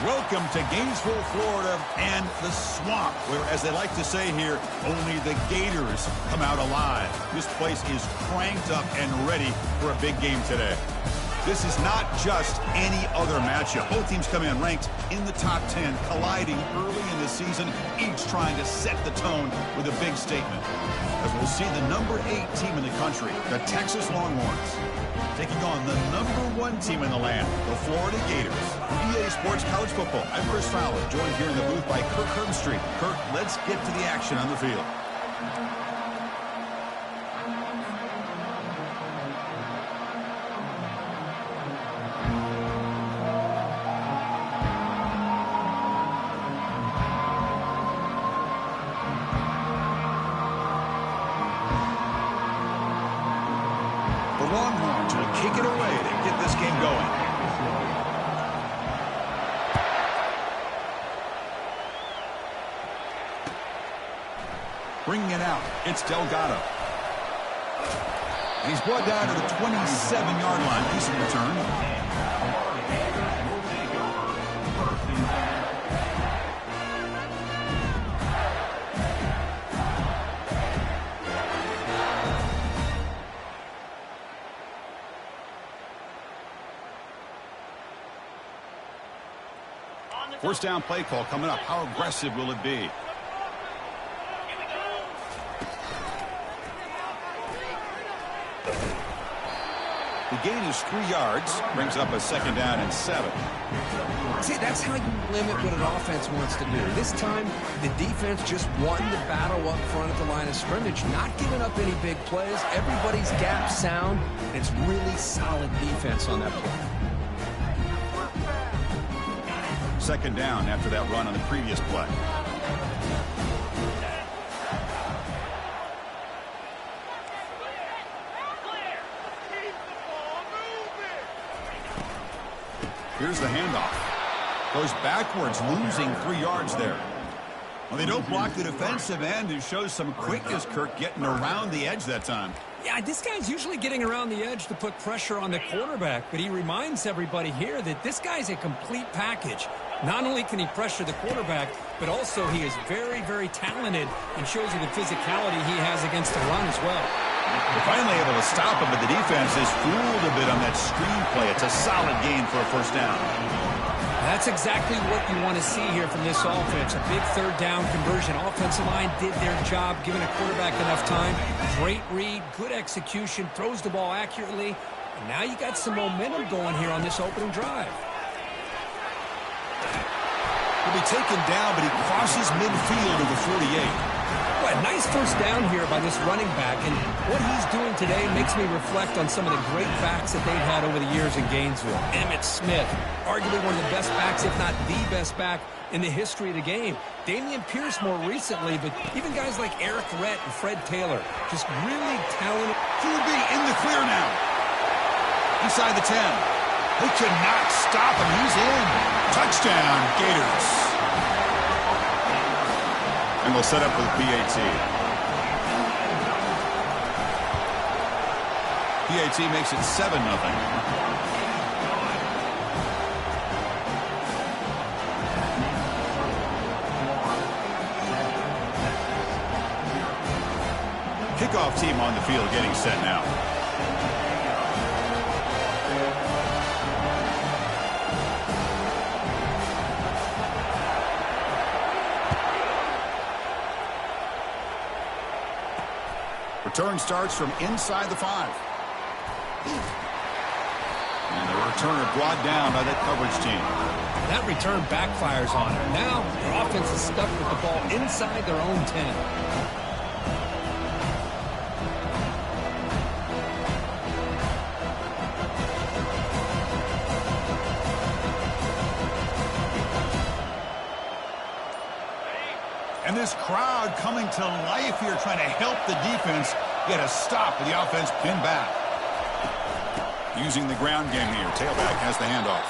Welcome to Gainesville, Florida, and the swamp, where, as they like to say here, only the Gators come out alive. This place is cranked up and ready for a big game today. This is not just any other matchup. Both teams come in ranked in the top 10, colliding early in the season, each trying to set the tone with a big statement. As we'll see the number 8 team in the country, the Texas Longhorns, taking on the number 1 team in the land, the Florida Gators. From EA Sports College Football, I'm Chris Fowler, joined here in the booth by Kirk Herbstreit. Kirk, let's get to the action on the field. The Longhorns will kick it away to get this game going. Bringing it out, it's Delgado. And he's brought down to the 27-yard line. Decent return. First down play call coming up. How aggressive will it be? The gain is 3 yards. Brings up a second down and 7. See, that's how you limit what an offense wants to do. This time, the defense just won the battle up front at the line of scrimmage, not giving up any big plays. Everybody's gap sound. It's really solid defense on that play. Second down after that run on the previous play. Here's the handoff. Goes backwards, losing 3 yards there. Well, they don't block the defensive end and shows some quickness, Kirk, getting around the edge that time. Yeah, this guy's usually getting around the edge to put pressure on the quarterback, but he reminds everybody here that this guy's a complete package. Not only can he pressure the quarterback, but also he is very, very talented and shows you the physicality he has against the run as well. They're finally able to stop him, but the defense is fooled a bit on that screen play. It's a solid gain for a first down. That's exactly what you want to see here from this offense. A big third down conversion. Offensive line did their job, giving a quarterback enough time. Great read, good execution, throws the ball accurately. And now you got some momentum going here on this opening drive. The be taken down, but he crosses midfield of the 48. Well, nice first down here by this running back, and what he's doing today makes me reflect on some of the great backs that they've had over the years in Gainesville. Emmitt Smith, arguably one of the best backs, if not the best back in the history of the game. Damian Pierce more recently, but even guys like Eric Rhett and Fred Taylor, just really talented. QB in the clear now. Inside the 10. They cannot stop him. He's in. Touchdown, Gators. And they'll set up with PAT. PAT makes it 7-0. Kickoff team on the field getting set now. Return starts from inside the 5. And the returner brought down by that coverage team. That return backfires on him. Now their offense is stuck with the ball inside their own 10. And this crowd coming to life here, trying to help the defense get a stop with the offense pinned back. Using the ground game here. Tailback has the handoff.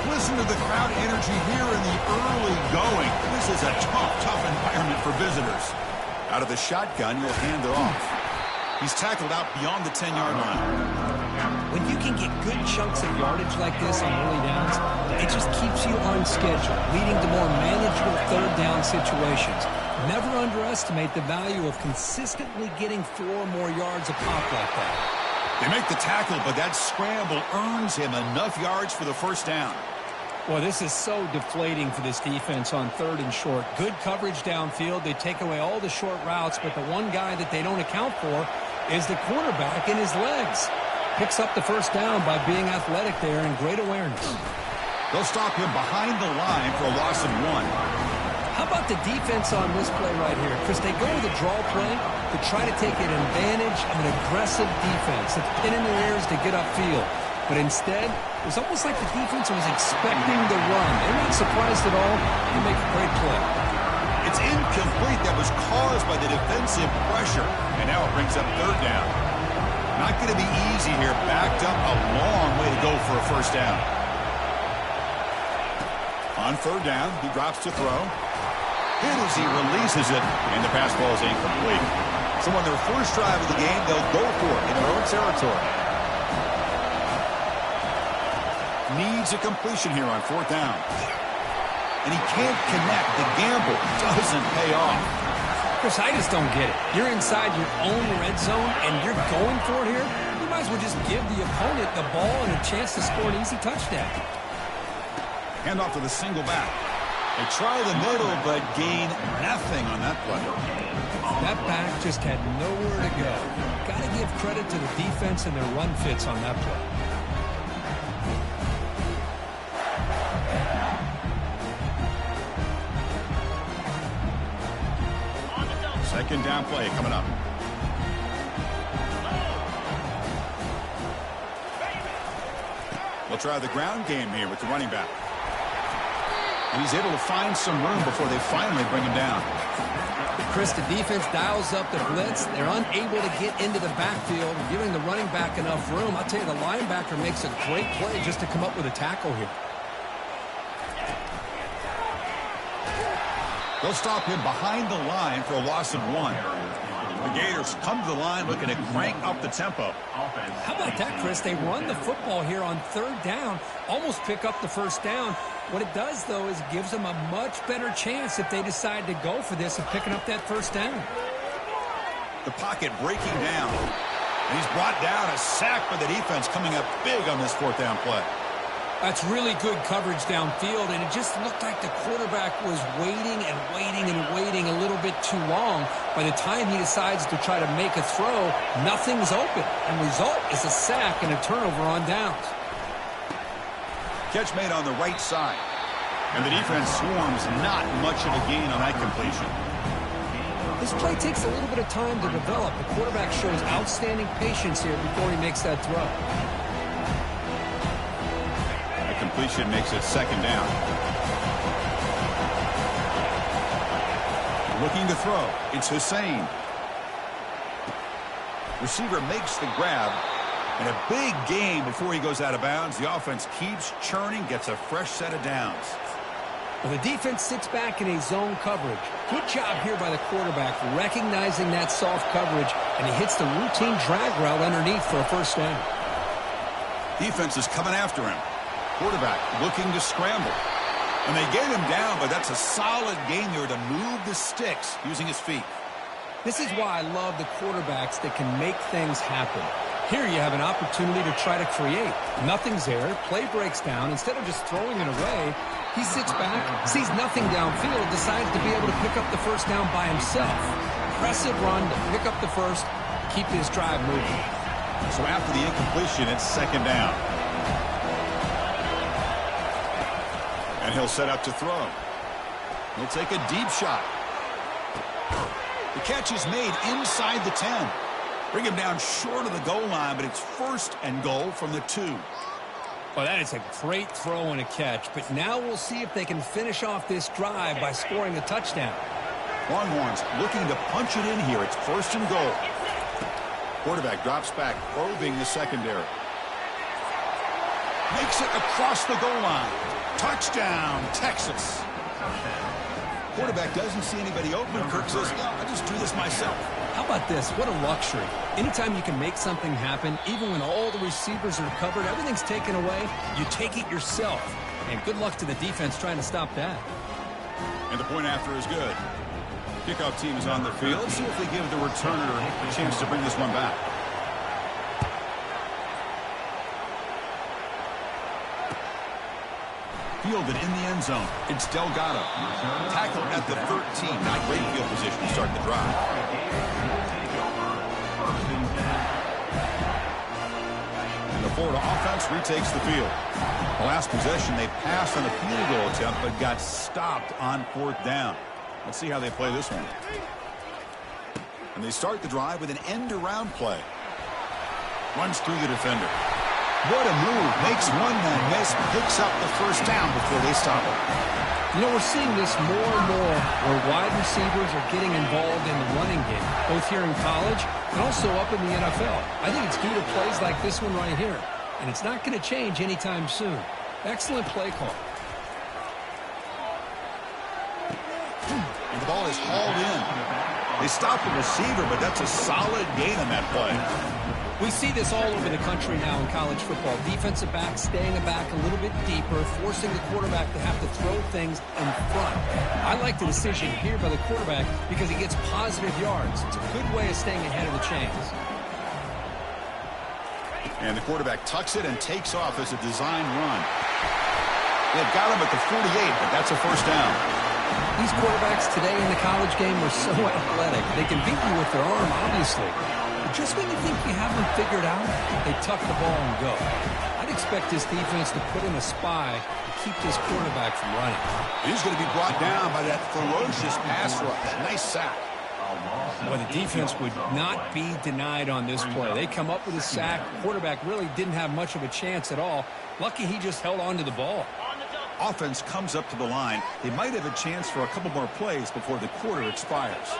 Listen to the crowd energy here in the early going. This is a tough environment for visitors. Out of the shotgun, he'll hand it off. He's tackled out beyond the 10-yard line. When you can get good chunks of yardage like this on early downs, it just keeps you on schedule, leading to more manageable third down situations. Never underestimate the value of consistently getting 4 more yards a pop like that. They make the tackle, but that scramble earns him enough yards for the first down. Well, this is so deflating for this defense on 3rd and short. Good coverage downfield. They take away all the short routes, but the one guy that they don't account for is the quarterback in his legs. Picks up the first down by being athletic there and great awareness. They'll stop him behind the line for a loss of 1. How about the defense on this play right here? Chris, they go with a draw play to try to take an advantage of an aggressive defense that's pinning their ears to get upfield. But instead, it was almost like the defense was expecting the run. They're not surprised at all. They make a great play. It's incomplete. That was caused by the defensive pressure. And now it brings up 3rd down. Not going to be easy here. Backed up a long way to go for a first down. On 3rd down, he drops to throw. Hit as he releases it, and the pass ball is incomplete. So on their first drive of the game, they'll go for it in their own territory. Needs a completion here on 4th down. And he can't connect. The gamble doesn't pay off. Chris, I just don't get it. You're inside your own red zone, and you're going for it here? You might as well just give the opponent the ball and a chance to score an easy touchdown. Hand off to the single back. They try the middle, but gain nothing on that play. That back just had nowhere to go. Got to give credit to the defense and their run fits on that play. 2nd down play coming up. They'll try the ground game here with the running back. And he's able to find some room before they finally bring him down. Chris, the defense dials up the blitz. They're unable to get into the backfield, giving the running back enough room. I'll tell you, the linebacker makes a great play just to come up with a tackle here. They'll stop him behind the line for a loss of 1. The Gators come to the line looking to crank up the tempo. How about that, Chris? They run the football here on 3rd down, almost pick up the first down. What it does, though, is it gives them a much better chance if they decide to go for this of picking up that first down. The pocket breaking down. And he's brought down, a sack by the defense coming up big on this 4th down play. That's really good coverage downfield, and it just looked like the quarterback was waiting and waiting and waiting a little bit too long. By the time he decides to try to make a throw, nothing's open, and result is a sack and a turnover on downs. Catch made on the right side, and the defense swarms not much of a gain on that completion. This play takes a little bit of time to develop. The quarterback shows outstanding patience here before he makes that throw. Completion makes it second down. Looking to throw. It's Hussein. Receiver makes the grab. And a big gain before he goes out of bounds. The offense keeps churning, gets a fresh set of downs. Well, the defense sits back in a zone coverage. Good job here by the quarterback recognizing that soft coverage, and he hits the routine drag route underneath for a first down. Defense is coming after him. Quarterback looking to scramble. And they get him down, but that's a solid gain there to move the sticks using his feet. This is why I love the quarterbacks that can make things happen. Here you have an opportunity to try to create. Nothing's there. Play breaks down. Instead of just throwing it away, he sits back, sees nothing downfield, decides to be able to pick up the first down by himself. Impressive run to pick up the first, keep this drive moving. So after the incompletion, it's second down. And he'll set up to throw. He'll take a deep shot. The catch is made inside the 10. Bring him down short of the goal line, but it's first and goal from the 2. Well, that is a great throw and a catch, but now we'll see if they can finish off this drive by scoring a touchdown. Longhorns looking to punch it in here. It's first and goal. Quarterback drops back, probing the secondary. Makes it across the goal line. Touchdown, Texas. Quarterback doesn't see anybody open. Kirk says, yeah, I'll just do this myself. How about this? What a luxury. Anytime you can make something happen, even when all the receivers are covered, everything's taken away, you take it yourself. And good luck to the defense trying to stop that. And the point after is good. Kickoff team is on the field. Let's see if they give the returner a chance to bring this one back. Fielded in the end zone. It's Delgado. Tackled at the 13. Not great field position to start the drive. And the Florida offense retakes the field. The last possession, they passed on a field goal attempt, but got stopped on 4th down. Let's see how they play this one. And they start the drive with an end-around play. Runs through the defender. What a move. Makes one man miss, picks up the first down before they stop it. You know, we're seeing this more and more where wide receivers are getting involved in the running game, both here in college and also up in the NFL. I think it's due to plays like this one right here, and it's not going to change anytime soon. Excellent play call. And the ball is hauled in. They stop the receiver, but that's a solid gain on that play. We see this all over the country now in college football. Defensive backs staying back a little bit deeper, forcing the quarterback to have to throw things in front. I like the decision here by the quarterback because he gets positive yards. It's a good way of staying ahead of the chains. And the quarterback tucks it and takes off as a design run. They've got him at the 48, but that's a first down. These quarterbacks today in the college game are so athletic. They can beat you with their arm, obviously. But just when you think you have them figured out, they tuck the ball and go. I'd expect this defense to put in a spy to keep this quarterback from running. He's going to be brought down by that ferocious pass rush. Nice sack. Well, the defense would not be denied on this play. They come up with a sack. Quarterback really didn't have much of a chance at all. Lucky he just held on to the ball. Offense comes up to the line. They might have a chance for a couple more plays before the quarter expires.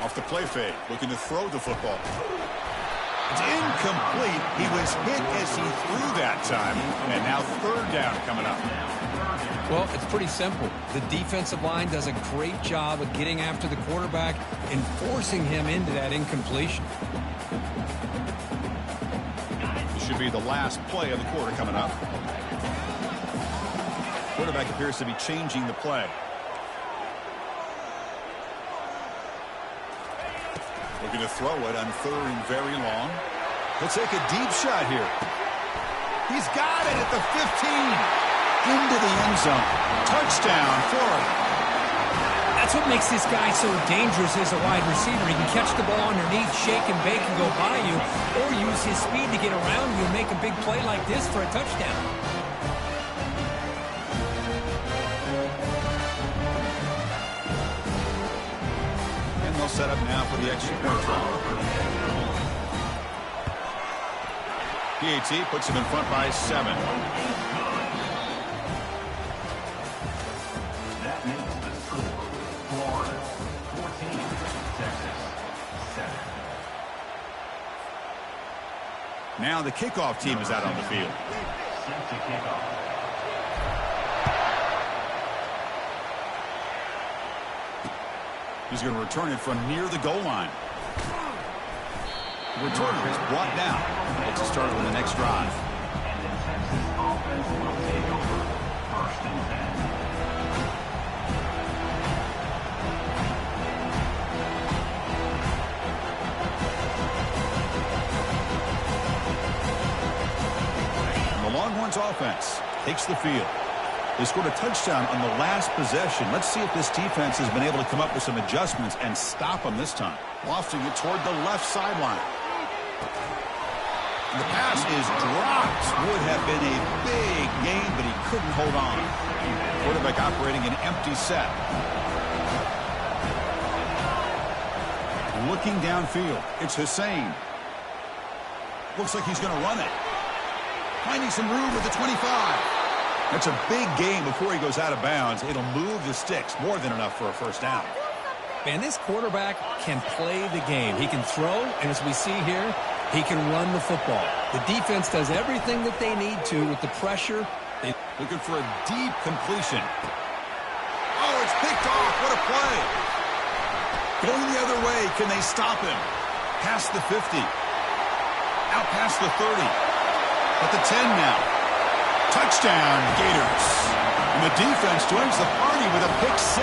Off the play fake, looking to throw the football. It's incomplete. He was hit as he threw that time. And now 3rd down coming up. Well, it's pretty simple. The defensive line does a great job of getting after the quarterback and forcing him into that incompletion. This should be the last play of the quarter coming up. Quarterback appears to be changing the play. Looking to throw it on 3rd and very long. He'll take a deep shot here. He's got it at the 15. Into the end zone. Touchdown, Florida. That's what makes this guy so dangerous as a wide receiver. He can catch the ball underneath, shake and bake and go by you, or use his speed to get around you and make a big play like this for a touchdown. And they'll set up now for the extra point try. PAT puts him in front by 7. Now the kickoff team is out on the field. He's going to return it from near the goal line. The returner is brought down. It's a start on the next drive. Longhorns offense takes the field. They scored a touchdown on the last possession. Let's see if this defense has been able to come up with some adjustments and stop them this time. Lofting it toward the left sideline. The pass is dropped. Would have been a big gain, but he couldn't hold on. Quarterback operating an empty set. Looking downfield. It's Hussein. Looks like he's going to run it. Finding some room with the 25. That's a big gain before he goes out of bounds. It'll move the sticks. More than enough for a first down. Man, this quarterback can play the game. He can throw, and as we see here, he can run the football. The defense does everything that they need to with the pressure. Looking for a deep completion. Oh, it's picked off. What a play. Going the other way. Can they stop him? Past the 50. Out past the 30. At the 10 now. Touchdown, Gators. And the defense joins the party with a pick 6.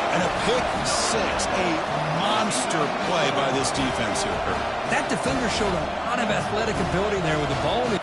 And a pick 6. A monster play by this defense here, Kurt. That defender showed a lot of athletic ability there with the ball.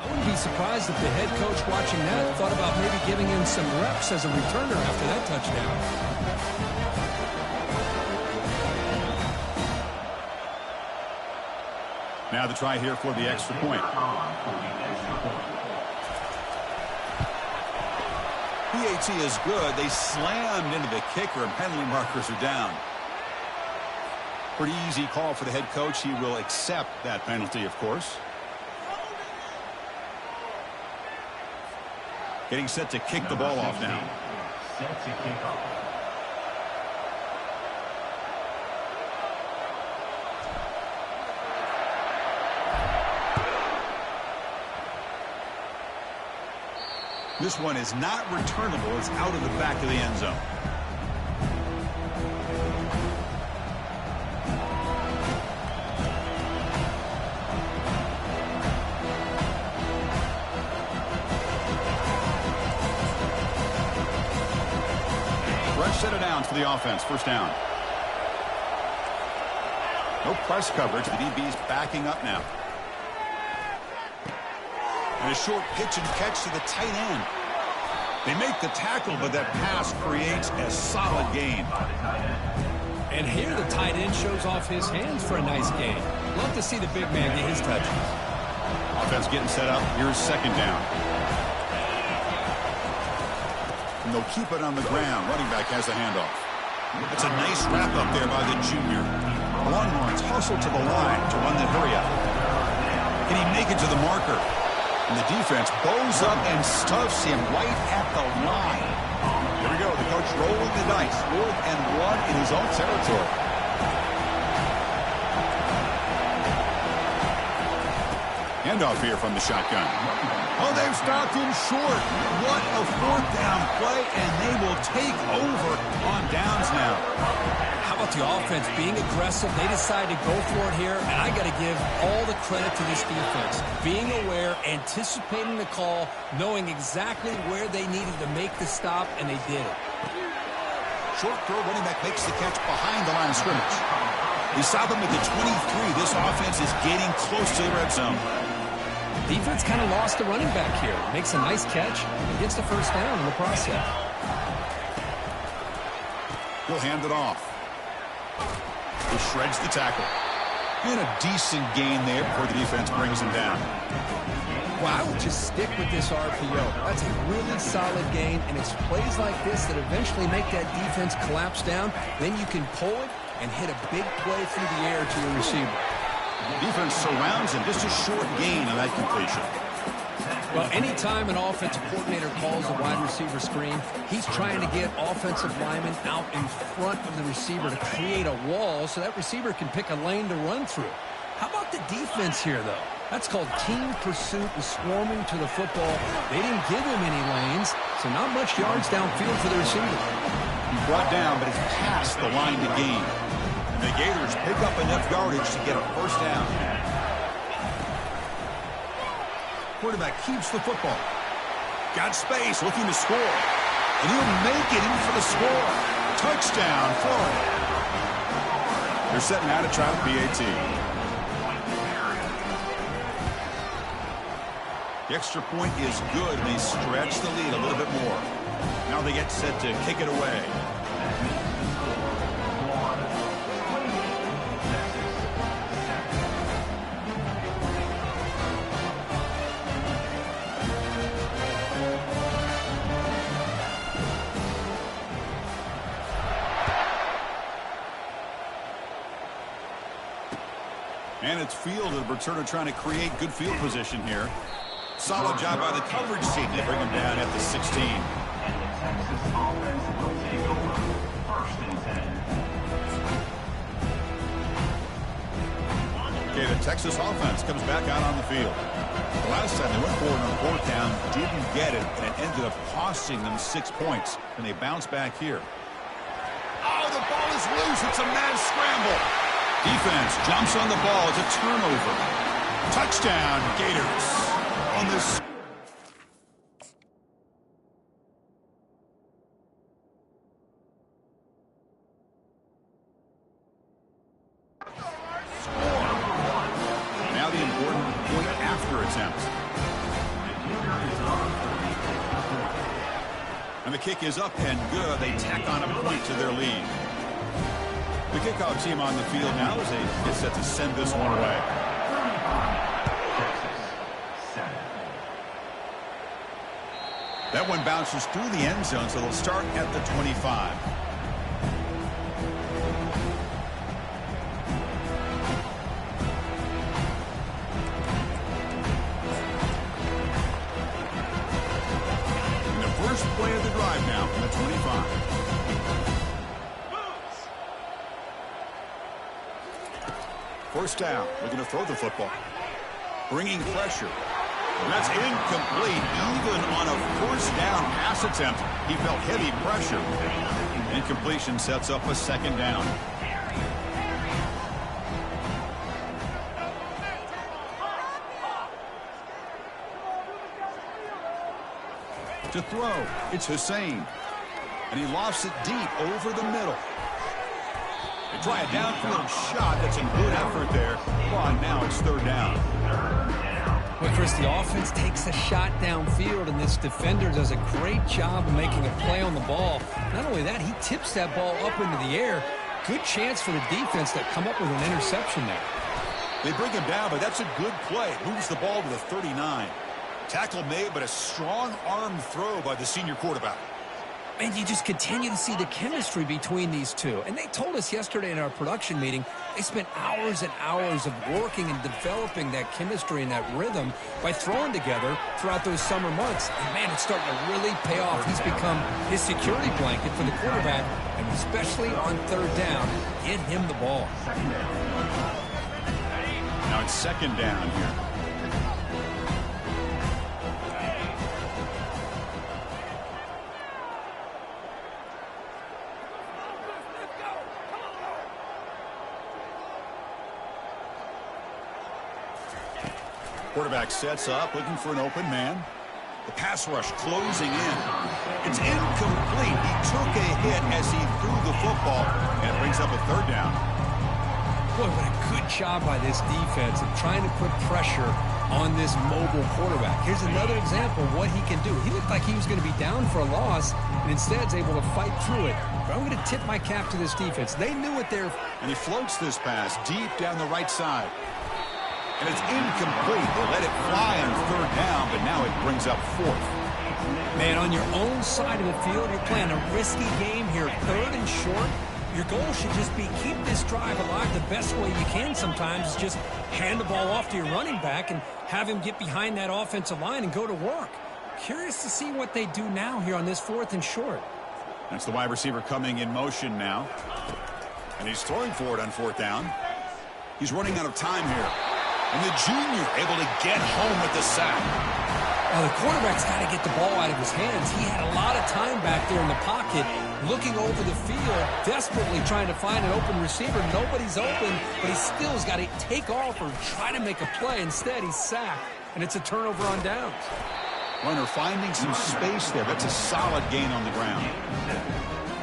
I wouldn't be surprised if the head coach watching that thought about maybe giving him some reps as a returner after that touchdown. Now the try here for the extra point. PAT is good. They slammed into the kicker and penalty markers are down. Pretty easy call for the head coach. He will accept that penalty, of course. Getting set to kick the ball off now. Set to kick off. This one is not returnable. It's out of the back of the end zone. Set it down for the offense. First down. No press coverage. The DB's backing up now. And a short pitch and catch to the tight end. They make the tackle, but that pass creates a solid gain. And here the tight end shows off his hands for a nice gain. Love to see the big man get his touches. Offense getting set up. Here's second down. And they'll keep it on the ground. Running back has the handoff. That's a nice wrap up there by the junior. Longhorns hustle to the line to run the hurry up. Can he make it to the marker? And the defense bows up and stuffs him right at the line. Here we go. The coach rolling the dice. 4th and 1 in his own territory. Handoff here from the shotgun. Oh, they've stopped him short. What a fourth down play, and they will take over on downs now. How about the offense being aggressive? They decided to go for it here, and I got to give all the credit to this defense. Being aware, anticipating the call, knowing exactly where they needed to make the stop, and they did it. Short throw, running back makes the catch behind the line of scrimmage. He saw them at the 23. This offense is getting close to the red zone. Defense kind of lost the running back here. Makes a nice catch and gets the first down in the process. He'll hand it off. He shreds the tackle. And a decent gain there before the defense brings him down. Well, I would just stick with this RPO. That's a really solid gain, and it's plays like this that eventually make that defense collapse down. Then you can pull it and hit a big play through the air to your receiver. Defense surrounds him. Just a short gain on that completion. Well, anytime an offensive coordinator calls a wide receiver screen, he's trying to get offensive linemen out in front of the receiver to create a wall so that receiver can pick a lane to run through. How about the defense here, though? That's called team pursuit and swarming to the football. They didn't give him any lanes, so not much yards downfield for the receiver. He's brought down, but it's past the line to gain. And the Gators pick up enough yardage to get a first down. Quarterback keeps the football. Got space, looking to score. And he'll make it in for the score. Touchdown, Florida. They're setting out to try the PAT. The extra point is good, and they stretch the lead a little bit more. Now they get set to kick it away. And it's field, and returner trying to create good field position here. Solid job by the coverage team. They bring him down at the 16. Okay, the Texas offense comes back out on the field. The last time they went for it on fourth down, didn't get it, and it ended up costing them 6 points. And they bounce back here. Oh, the ball is loose. It's a mad scramble. Defense jumps on the ball. It's a turnover. Touchdown, Gators. On this. Now the important point after attempt. And the kick is up and good. They tack on a point to their lead. The kickoff team on the field now as they get set to send this one away. That one bounces through the end zone, so they'll start at the 25. And the first play of the drive now from the 25. First down, looking to throw the football. Bringing pressure. And that's incomplete. Even on a first down pass attempt, he felt heavy pressure. Incompletion sets up a second down. To throw, it's Hussein. And he lofts it deep over the middle. They try a downfield shot. That's a good effort there. Well, and now it's third down. Well, Chris, the offense takes a shot downfield, and this defender does a great job of making a play on the ball. Not only that, he tips that ball up into the air. Good chance for the defense to come up with an interception there. They bring him down, but that's a good play. Moves the ball to the 39. Tackle made, but a strong arm throw by the senior quarterback. And you just continue to see the chemistry between these two. And they told us yesterday in our production meeting, they spent hours and hours of working and developing that chemistry and that rhythm by throwing together throughout those summer months. And, man, it's starting to really pay off. He's become his security blanket for the quarterback, and especially on third down, get him the ball. Now it's second down here. Quarterback sets up, looking for an open man. The pass rush closing in. It's incomplete. He took a hit as he threw the football, and it brings up a third down. Boy, what a good job by this defense of trying to put pressure on this mobile quarterback. Here's another example of what he can do. He looked like he was going to be down for a loss, and instead is able to fight through it. But I'm going to tip my cap to this defense. They knew what they're... And he floats this pass deep down the right side. And it's incomplete. They let it fly on third down, but now it brings up fourth. Man, on your own side of the field, you're playing a risky game here. Third and short. Your goal should just be keep this drive alive the best way you can sometimes is just hand the ball off to your running back and have him get behind that offensive line and go to work. Curious to see what they do now here on this fourth and short. That's the wide receiver coming in motion now. And he's throwing for it on fourth down. He's running out of time here. And the junior able to get home with the sack. Well, the quarterback's got to get the ball out of his hands. He had a lot of time back there in the pocket, looking over the field, desperately trying to find an open receiver. Nobody's open, but he still has got to take off or try to make a play. Instead, he's sacked, and it's a turnover on downs. Runner finding some space there. That's a solid gain on the ground.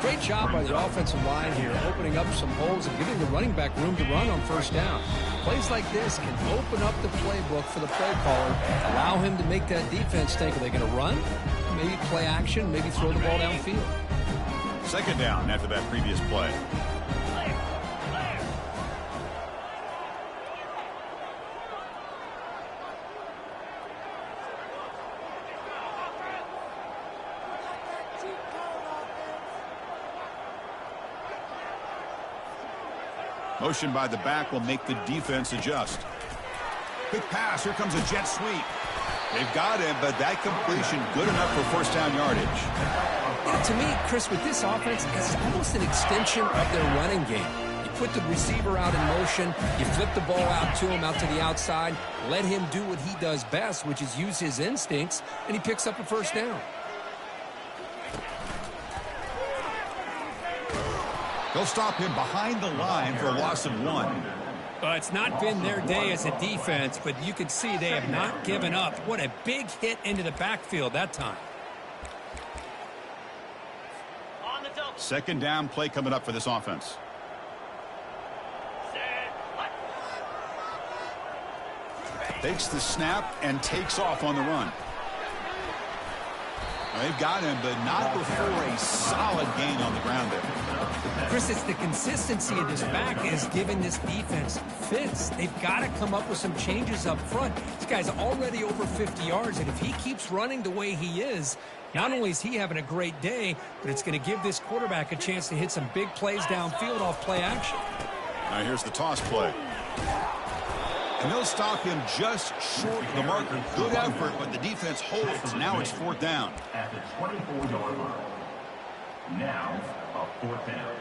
Great job by the offensive line here, opening up some holes and giving the running back room to run on first down. Plays like this can open up the playbook for the play caller, allow him to make that defense think, are they going to run? Maybe play action, maybe throw the ball downfield. Second down after that previous play. Motion by the back will make the defense adjust. Quick pass. Here comes a jet sweep. They've got him, but that completion good enough for first down yardage. Yeah, to me, Chris, with this offense, it's almost an extension of their running game. You put the receiver out in motion, you flip the ball out to him, out to the outside, let him do what he does best, which is use his instincts, and he picks up a first down. They'll stop him behind the line for a loss of 1. It's not been their day as a defense, but you can see they have not given up. What a big hit into the backfield that time. Second down play coming up for this offense. Takes the snap and takes off on the run. They've got him, but not before a solid gain on the ground there. Chris, it's the consistency of this back is giving this defense fits. They've got to come up with some changes up front. This guy's already over 50 yards, and if he keeps running the way he is, not only is he having a great day, but it's going to give this quarterback a chance to hit some big plays downfield off play action. Now here's the toss play. And they'll stop him just short of the marker. Good effort, but the defense holds. Now it's fourth down. At the 24-yard line. Now, a fourth down.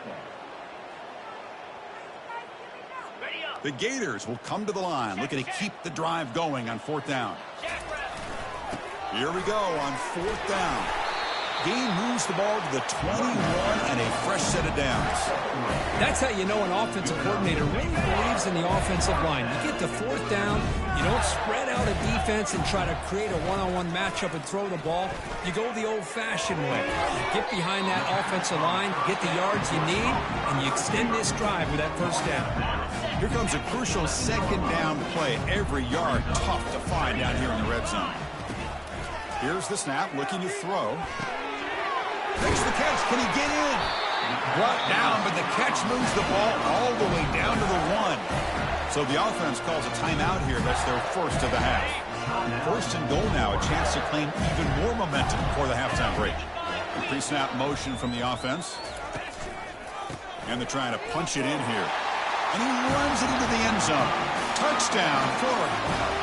The Gators will come to the line, looking to keep the drive going on fourth down. Here we go on fourth down. Gain moves the ball to the 21 and a fresh set of downs. That's how you know an offensive coordinator really believes in the offensive line. You get to fourth down, you don't spread out a defense and try to create a one-on-one matchup and throw the ball. You go the old-fashioned way. You get behind that offensive line, get the yards you need, and you extend this drive with that first down. Here comes a crucial second down play. Every yard tough to find down here in the red zone. Here's the snap, looking to throw. Makes the catch. Can he get in? Brought down, but the catch moves the ball all the way down to the 1. So the offense calls a timeout here. That's their first of the half. First and goal now, a chance to claim even more momentum before the halftime break. Pre-snap motion from the offense. And they're trying to punch it in here. And he runs it into the end zone. Touchdown, Florida.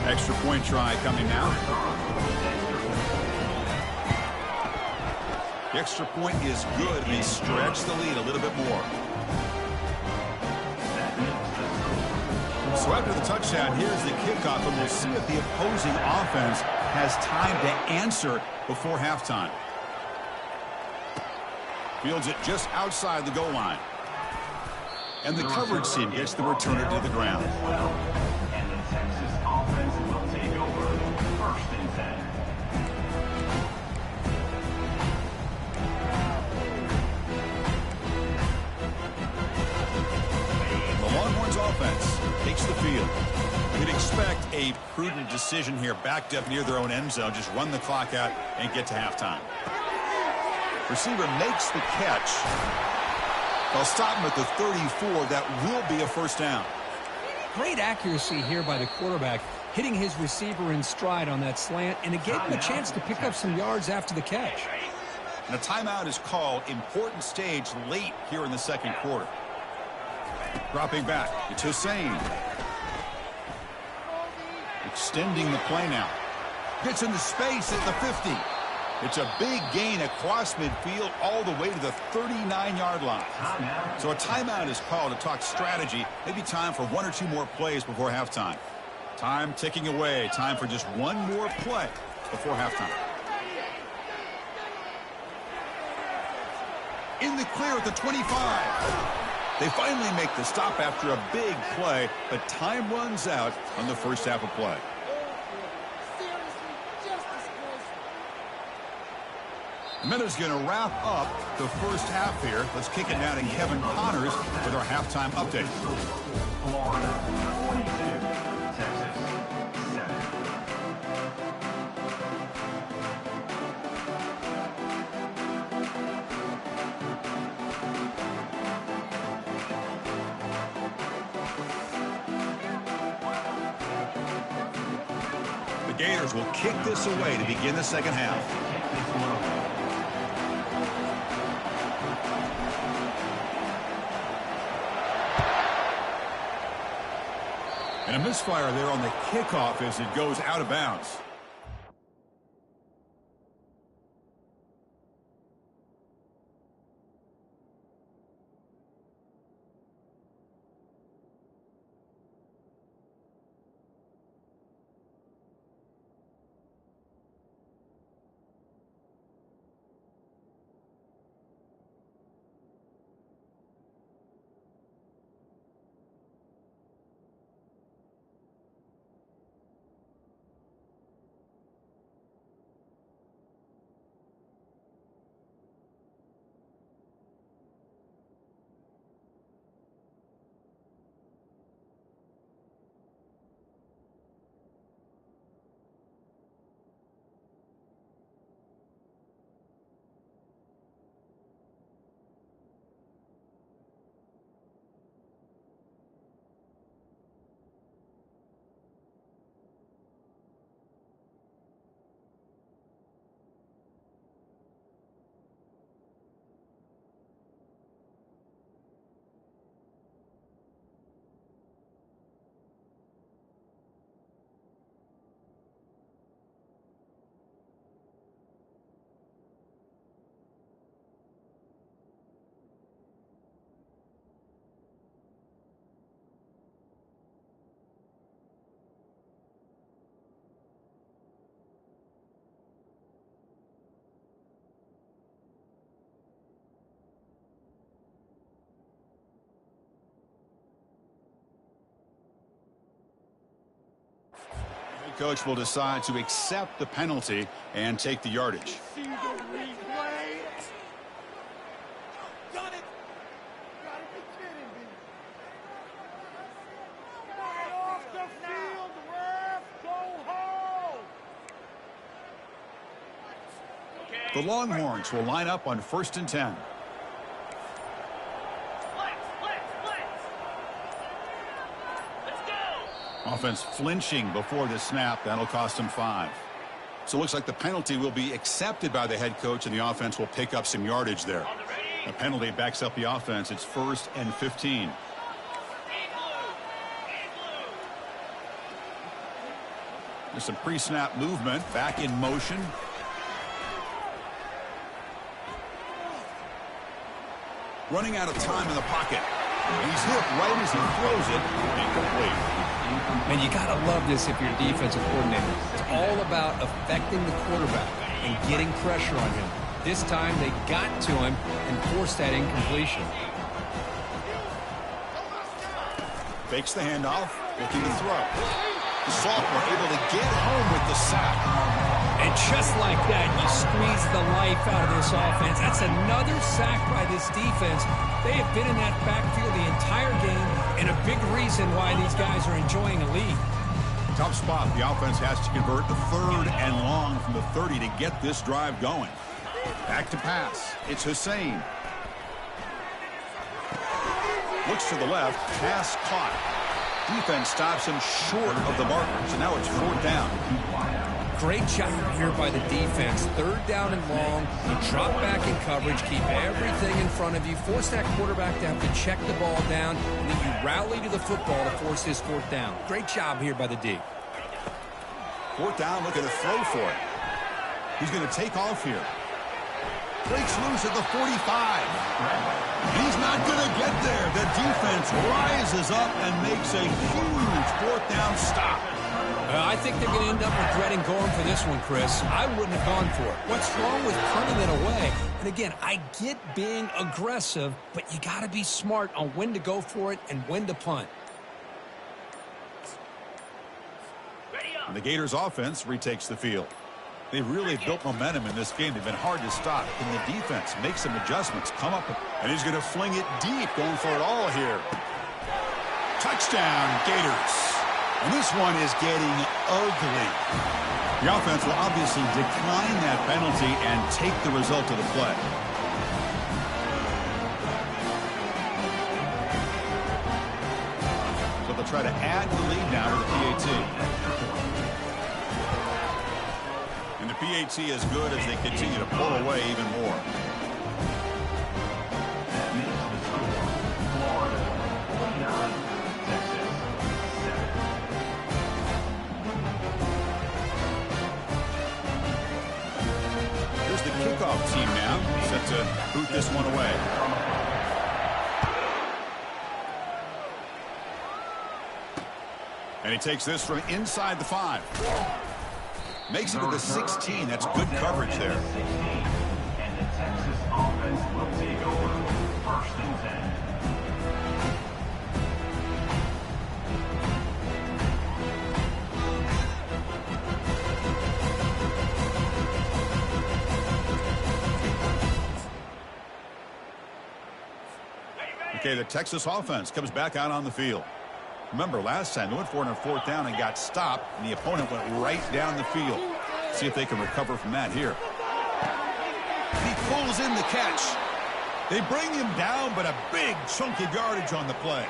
Extra point try coming now. The extra point is good. They stretch the lead a little bit more. So after the touchdown, here's the kickoff, and we'll see if the opposing offense has time to answer before halftime. Fields it just outside the goal line. And the coverage team gets the returner to the ground. And the Texas offense will take over 1st and 10. The Longhorns offense takes the field. You'd expect a prudent decision here, backed up near their own end zone. Just run the clock out and get to halftime. Receiver makes the catch. They'll stop him at the 34. That will be a first down. Great accuracy here by the quarterback, hitting his receiver in stride on that slant, and it gave him a chance to pick up some yards after the catch. And a timeout is called. Important stage late here in the second quarter. Dropping back, it's Hussein. Extending the play now. Gets into space at the 50. It's a big gain across midfield all the way to the 39-yard line. So a timeout is called to talk strategy. Maybe time for 1 or 2 more plays before halftime. Time ticking away. Time for just 1 more play before halftime. In the clear at the 25. They finally make the stop after a big play, but time runs out on the first half of play. Minute's going to wrap up the first half here. Let's kick it down to Kevin Connors with our halftime update. Florida 22, Texas 7. The Gators will kick this away to begin the second half. And a misfire there on the kickoff as it goes out of bounds. Coach will decide to accept the penalty and take the yardage. See the replay. Got it. Gotta be kidding me. Get off the field, ref. Go home. The Longhorns will line up on 1st and 10. Offense flinching before the snap. That'll cost him 5. So it looks like the penalty will be accepted by the head coach, and the offense will pick up some yardage there. The penalty backs up the offense. It's 1st and 15. There's some pre-snap movement. Back in motion. Running out of time in the pocket. And he's hit right as he throws it. Incomplete. And you got to love this if you're a defensive coordinator. It's all about affecting the quarterback and getting pressure on him. This time they got to him and forced that incompletion. Fakes the handoff, looking to throw. The sophomore able to get home with the sack. And just like that, you squeeze the life out of this offense. That's another sack by this defense. They have been in that backfield the entire game, and a big reason why these guys are enjoying a lead. Tough spot. The offense has to convert the 3rd and long from the 30 to get this drive going. Back to pass. It's Hussein. Looks to the left. Pass caught. Defense stops him short of the marker. So now it's 4th down. Great job here by the defense. 3rd down and long. You drop back in coverage, keep everything in front of you, force that quarterback to have to check the ball down, and then you rally to the football to force this 4th down. Great job here by the D. 4th down, looking to throw for it. He's going to take off here. Breaks loose at the 45. He's not going to get there. The defense rises up and makes a huge 4th down stop. I think they're going to end up regretting going for this one, Chris. I wouldn't have gone for it. What's wrong with punting it away? And again, I get being aggressive, but you got to be smart on when to go for it and when to punt. And the Gators offense retakes the field. They've really built momentum in this game. They've been hard to stop. Can the defense make some adjustments? Come up, and he's going to fling it deep, going for it all here. Touchdown, Gators. And this one is getting ugly. The offense will obviously decline that penalty and take the result of the play. So they'll try to add the lead now to the PAT. And the PAT is good as they continue to pull away even more. Kickoff team now set to boot this one away. And he takes this from inside the 5. Makes it to the 16. That's good coverage there. And the Texas offense will take over 1st and 10. Okay, the Texas offense comes back out on the field. Remember, last time they went for it on 4th down and got stopped, and the opponent went right down the field. See if they can recover from that here. He pulls in the catch. They bring him down, but a big chunk of yardage on the play.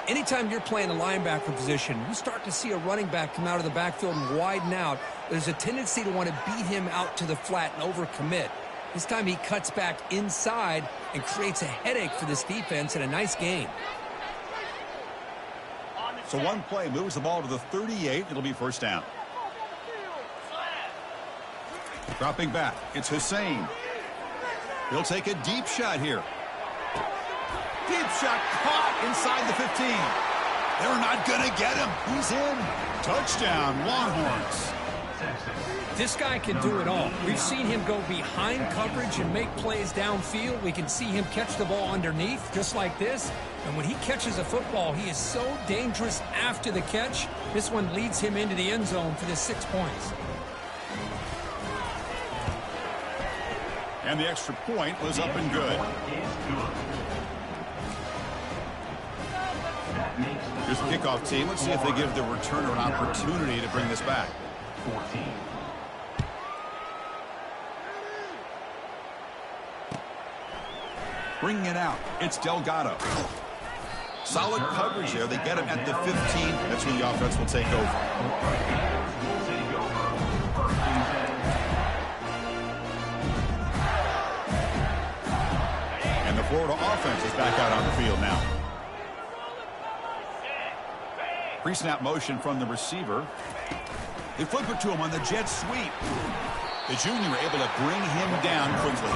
Anytime you're playing a linebacker position, you start to see a running back come out of the backfield and widen out. There's a tendency to want to beat him out to the flat and overcommit. This time he cuts back inside and creates a headache for this defense and a nice gain. So one play moves the ball to the 38. It'll be 1st down. Dropping back. It's Hussein. He'll take a deep shot here. Deep shot caught inside the 15. They're not going to get him. He's in. Touchdown, Longhorns. This guy can do it all. We've seen him go behind coverage and make plays downfield. We can see him catch the ball underneath, just like this. And when he catches a football, he is so dangerous after the catch. This one leads him into the end zone for the 6 points. And the extra point was up and good. Here's the kickoff team. Let's see if they give the returner an opportunity to bring this back. 14. Bringing it out. It's Delgado. Solid coverage there. They get him at the 15. That's when the offense will take over. And the Florida offense is back out on the field now. Pre-snap motion from the receiver. They flip it to him on the jet sweep. The junior able to bring him down quickly.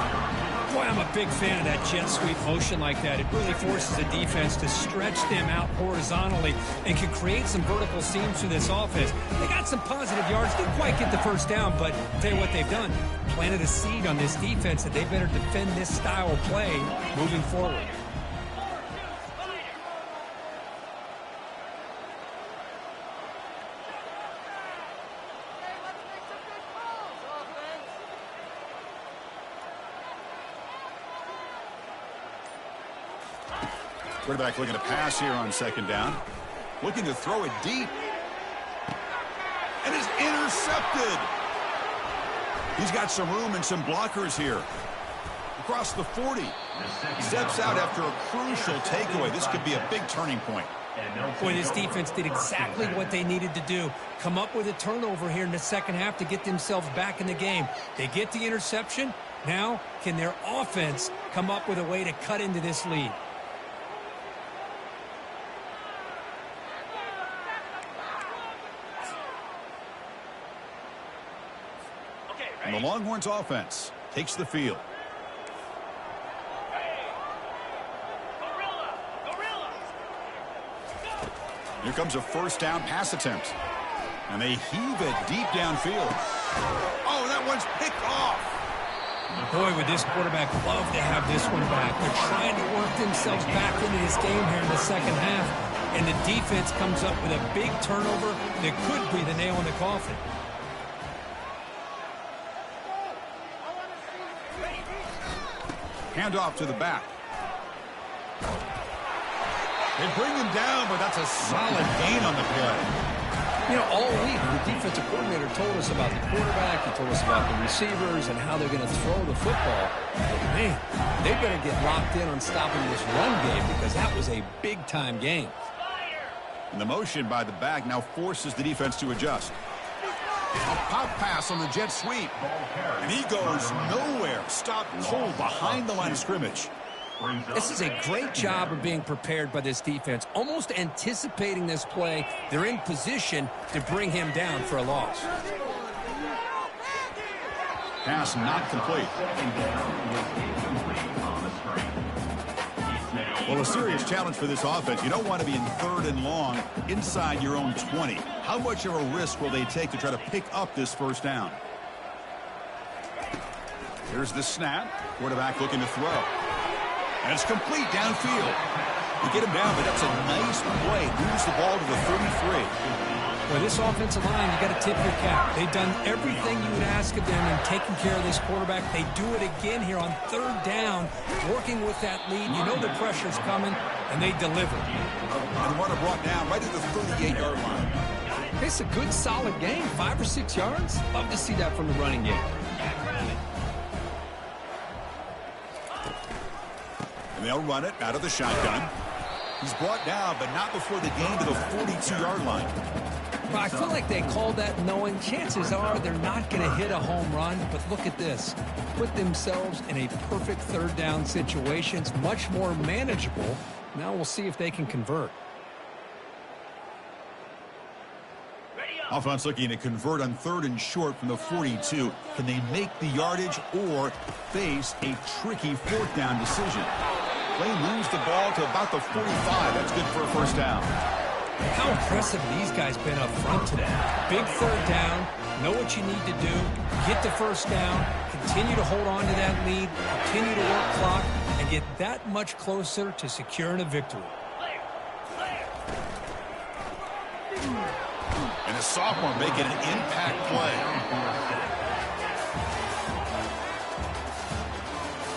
Boy, I'm a big fan of that jet sweep motion like that. It really forces the defense to stretch them out horizontally and can create some vertical seams through this offense. They got some positive yards, didn't quite get the first down, but I'll tell you what they've done. Planted a seed on this defense that they better defend this style of play moving forward. Quarterback looking to pass here on second down. Looking to throw it deep. And is intercepted. He's got some room and some blockers here. Across the 40. Steps out after a crucial takeaway. This could be a big turning point. Boy, this defense did exactly what they needed to do. Come up with a turnover here in the second half to get themselves back in the game. They get the interception. Now, can their offense come up with a way to cut into this lead? And the Longhorns offense takes the field. Here comes a first down pass attempt. And they heave it deep downfield. Oh, that one's picked off. Boy, would this quarterback love to have this one back. They're trying to work themselves back into this game here in the second half. And the defense comes up with a big turnover that could be the nail in the coffin. Handoff to the back. They bring him down, but that's a solid gain on the play. You know, all week, the defensive coordinator told us about the quarterback. He told us about the receivers and how they're going to throw the football. But, man, they better get locked in on stopping this run game because that was a big-time game. And the motion by the back now forces the defense to adjust. A pop pass on the jet sweep. And he goes nowhere. Stopped cold behind the line of scrimmage. This is a great job of being prepared by this defense. Almost anticipating this play. They're in position to bring him down for a loss. Pass not complete. Well, a serious challenge for this offense. You don't want to be in third and long inside your own 20. How much of a risk will they take to try to pick up this first down? Here's the snap. Quarterback looking to throw. And it's complete downfield. You get him down, but that's a nice play. Moves the ball to the 33. Well, this offensive line, you got to tip your cap. They've done everything you would ask of them in taking care of this quarterback. They do it again here on third down, working with that lead. You know the pressure's coming, and they deliver. And the runner brought down right at the 38-yard line. It's a good, solid game, 5 or 6 yards. Love to see that from the running game. And they'll run it out of the shotgun. He's brought down, but not before the gain to the 42-yard line. Well, I feel like they called that knowing chances are they're not going to hit a home run, but look at this. Put themselves in a perfect third down situation. It's much more manageable. Now we'll see if they can convert. Offense looking to convert on third and short from the 42. Can they make the yardage or face a tricky fourth down decision? They moves the ball to about the 45. That's good for a first down. How impressive these guys been up front today. Big third down. Know what you need to do. Get the first down. Continue to hold on to that lead. Continue to work clock and get that much closer to securing a victory. And a sophomore making an impact play.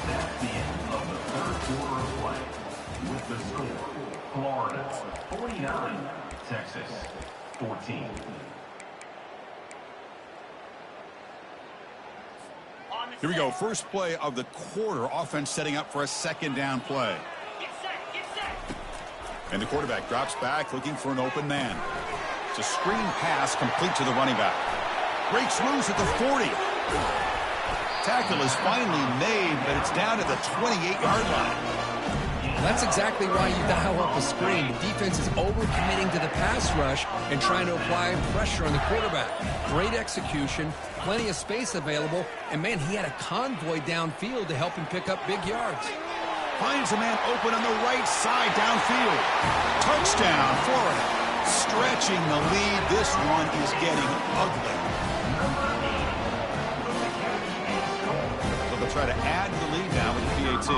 That's the end of the third quarter of play. With the score, Florida 49, Texas 14. Here we go. First play of the quarter. Offense setting up for a second down play. And the quarterback drops back looking for an open man. It's a screen pass complete to the running back. Breaks loose at the 40. Tackle is finally made, but it's down at the 28-yard line. That's exactly why you dial up a screen. The defense is overcommitting to the pass rush and trying to apply pressure on the quarterback. Great execution, plenty of space available. And, man, he had a convoy downfield to help him pick up big yards. Finds a man open on the right side downfield. Touchdown, Florida. Stretching the lead. This one is getting ugly. So they'll try to add the lead now with the PAT.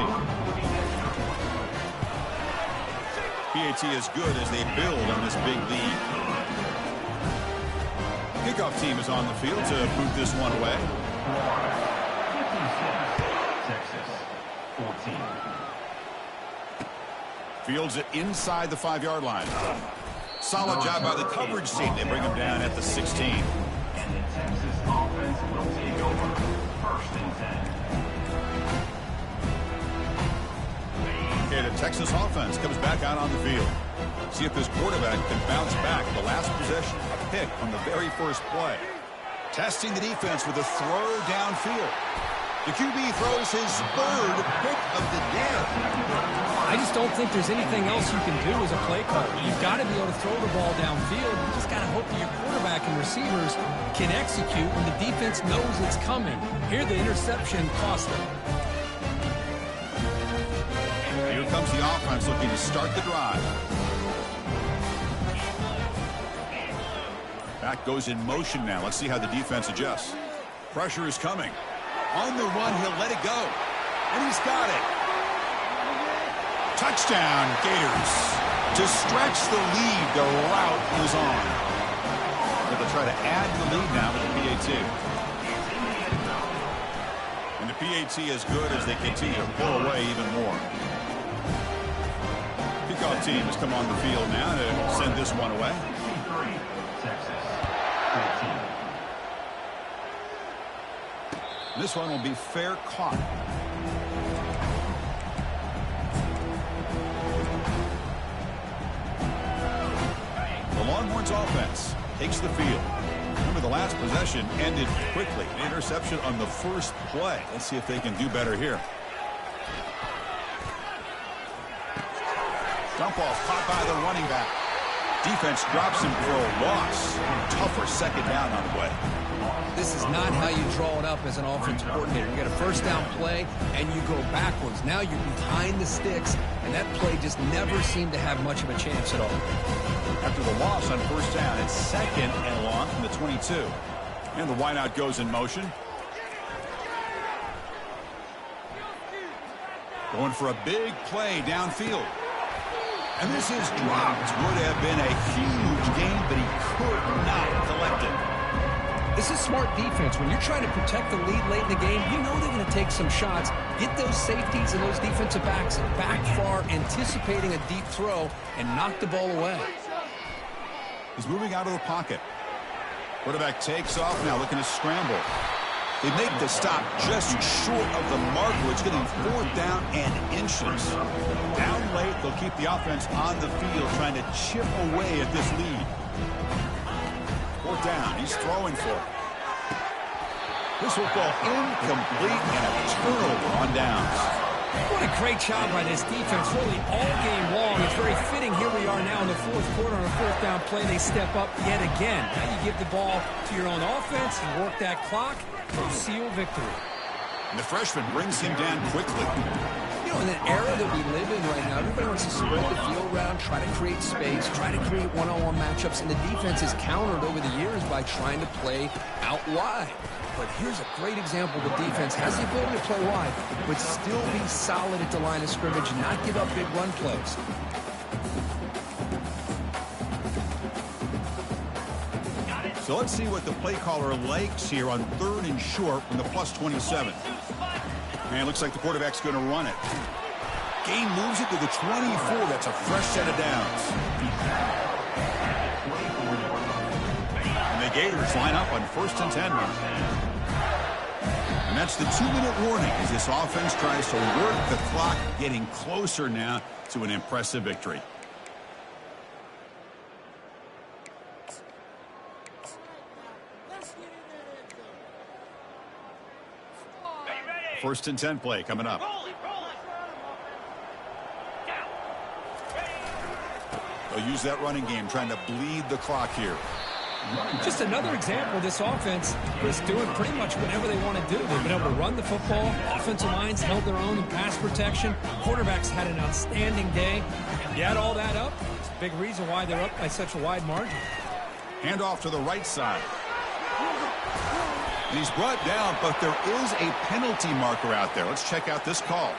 PAT is good as they build on this big lead. Kickoff team is on the field to boot this one away. Texas 14. Fields it inside the 5-yard line. Solid job by the coverage team. They bring him down at the 16. And the Texas offense will take over. 1st and 10. Okay, the Texas offense comes back out on the field. See if this quarterback can bounce back. The last possession, a pick on the very first play. Testing the defense with a throw downfield. The QB throws his 3rd pick of the day. I just don't think there's anything else you can do as a play caller. You've got to be able to throw the ball downfield. You just got to hope that your quarterback and receivers can execute when the defense knows it's coming. Here, the interception cost them. Here comes the offense looking to start the drive. Back goes in motion now. Let's see how the defense adjusts. Pressure is coming. On the run, he'll let it go. And he's got it. Touchdown, Gators. To stretch the lead, the route is on. They'll try to add the lead now with the PAT. And the PAT is good as they continue to pull away even more. Kickoff team has come on the field now to send this one away. Texas 14. This one will be fair caught. The Longhorns offense takes the field. Remember, the last possession ended quickly. An interception on the first play. Let's see if they can do better here. Dump off caught by the running back. Defense drops him for a loss. Tougher second down on the way. This is not how you draw it up as an offensive coordinator. You get a first down play, and you go backwards. Now you're behind the sticks, and that play just never seemed to have much of a chance at all. After the loss on first down, it's 2nd and long from the 22. And the wideout goes in motion. Going for a big play downfield. And this is dropped. Would have been a huge gain, but he could not collect it. This is smart defense. When you're trying to protect the lead late in the game, you know they're going to take some shots. Get those safeties and those defensive backs back far, anticipating a deep throw, and knock the ball away. He's moving out of the pocket. Quarterback takes off now, looking to scramble. They make the stop just short of the marker. It's getting 4th down and inches. Down late, they'll keep the offense on the field, trying to chip away at this lead. 4th down, he's throwing for it. This football incomplete and a turnover on downs. What a great job by this defense, really all game long. It's very fitting. Here we are now in the 4th quarter on a 4th down play. They step up yet again. Now you give the ball to your own offense, you work that clock, you seal victory. And the freshman brings him down quickly. You know, in an era that we live in right now, everybody wants to spread the field around, try to create space, try to create one-on-one matchups, and the defense is countered over the years by trying to play out wide. But here's a great example. The defense has the ability to play wide, but still be solid at the line of scrimmage and not give up big run plays. So let's see what the play caller likes here on 3rd and short from the +27. Man, looks like the quarterback's going to run it. Gain moves it to the 24. That's a fresh set of downs. And the Gators line up on 1st and 10 now. And that's the 2-minute warning as this offense tries to work the clock, getting closer now to an impressive victory. First and 10 play coming up. They'll use that running game, trying to bleed the clock here. Just another example of this offense is doing pretty much whatever they want to do. They've been able to run the football. Offensive lines held their own in pass protection. Quarterbacks had an outstanding day. And you add all that up, it's a big reason why they're up by such a wide margin. Handoff to the right side. And he's brought down, but there is a penalty marker out there. Let's check out this call.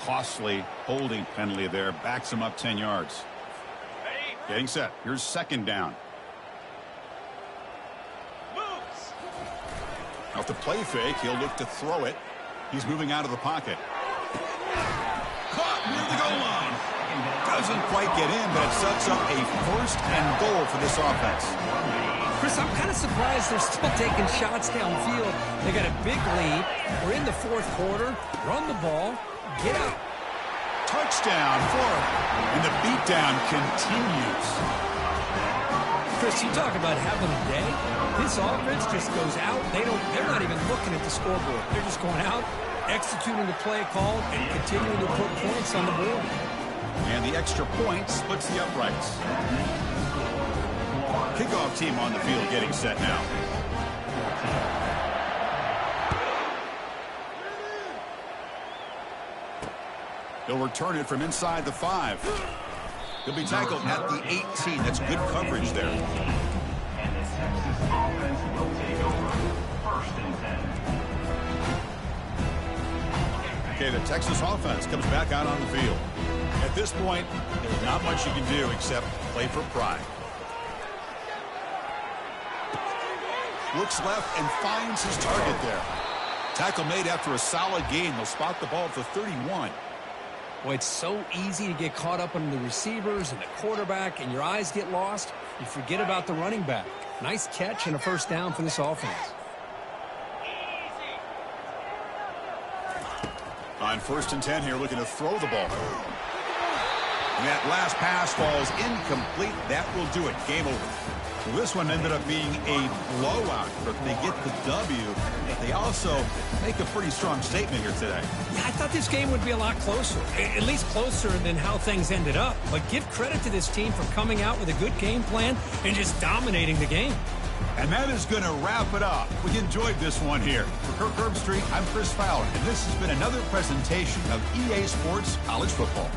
Costly holding penalty there. Backs him up 10 yards. Getting set. Here's second down. Off the play fake, he'll look to throw it. He's moving out of the pocket. Caught near the goal line. Doesn't quite get in, but it sets up a first and goal for this offense. Chris, I'm kind of surprised they're still taking shots downfield. They got a big lead. We're in the fourth quarter. Run the ball. Get out. Touchdown, Florida. And the beatdown continues. Chris, you talk about having a day. This offense just goes out. They're not even looking at the scoreboard. They're just going out, executing the play call, and continuing to put points on the board. And the extra point splits the uprights. Kickoff team on the field getting set now. He'll return it from inside the 5. He'll be tackled at the 18. That's good coverage there. And the Texas offense will take over. First and 10. Okay, the Texas offense comes back out on the field. At this point, there's not much you can do except play for pride. Looks left and finds his target there. Tackle made after a solid gain. They'll spot the ball at the 31. Boy, it's so easy to get caught up in the receivers and the quarterback, and your eyes get lost. You forget about the running back. Nice catch and a first down for this offense. On first and 10 here, looking to throw the ball. And that last pass falls incomplete. That will do it. Game over. Well, this one ended up being a blowout, but they get the W. They also make a pretty strong statement here today. Yeah, I thought this game would be a lot closer, at least closer than how things ended up. But give credit to this team for coming out with a good game plan and just dominating the game. And that is going to wrap it up. We enjoyed this one here. For Kirk Herbstreit, I'm Chris Fowler, and this has been another presentation of EA Sports College Football.